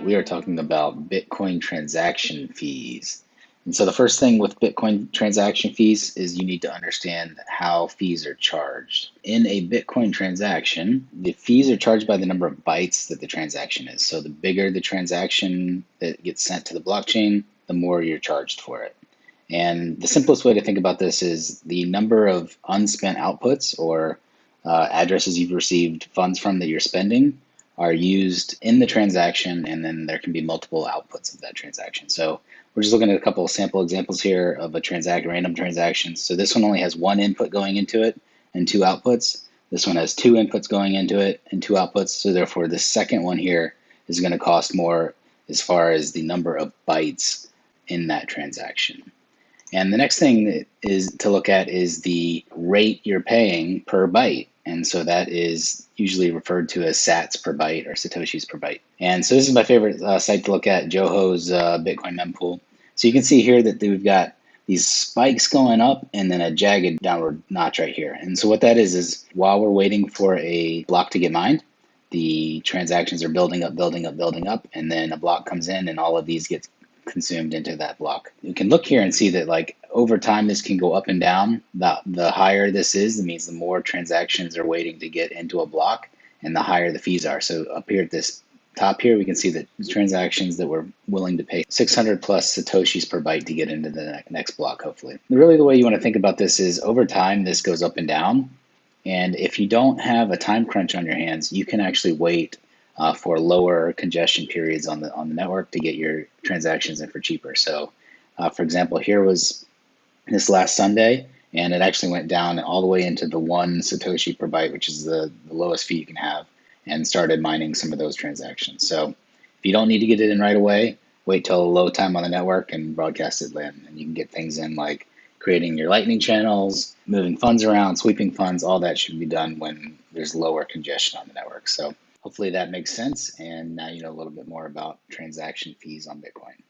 Tonight we are talking about Bitcoin transaction fees. And so the first thing with Bitcoin transaction fees is you need to understand how fees are charged. In a Bitcoin transaction, the fees are charged by the number of bytes that the transaction is. So the bigger the transaction that gets sent to the blockchain, the more you're charged for it. And the simplest way to think about this is the number of unspent outputs or addresses you've received funds from that you're spending are used in the transaction, and then there can be multiple outputs of that transaction. So we're just looking at a couple of sample examples here of a random transaction. So this one only has one input going into it and two outputs. This one has two inputs going into it and two outputs. So therefore, the second one here is going to cost more as far as the number of bytes in that transaction. And the next thing is to look at is the rate you're paying per byte. And so that is usually referred to as sats per byte or satoshis per byte. And so this is my favorite site to look at, Joho's Bitcoin mempool. So you can see here that we've got these spikes going up and then a jagged downward notch right here. And so what that is while we're waiting for a block to get mined, the transactions are building up, building up, building up, and then a block comes in and all of these get consumed into that block. You can look here and see that like over time this can go up and down. The higher this is, it means the more transactions are waiting to get into a block and the higher the fees are. So up here at this top here, we can see that transactions that were willing to pay 600 plus satoshis per byte to get into the next block, hopefully. Really the way you want to think about this is over time this goes up and down. And if you don't have a time crunch on your hands, you can actually wait for lower congestion periods on the network to get your transactions in for cheaper. So, for example, here was this last Sunday, and it actually went down all the way into the 1 Satoshi per byte, which is the lowest fee you can have, and started mining some of those transactions. So, if you don't need to get it in right away, wait till a low time on the network and broadcast it in, and you can get things in like creating your lightning channels, moving funds around, sweeping funds. All that should be done when there's lower congestion on the network. So hopefully that makes sense, and now you know a little bit more about transaction fees on Bitcoin.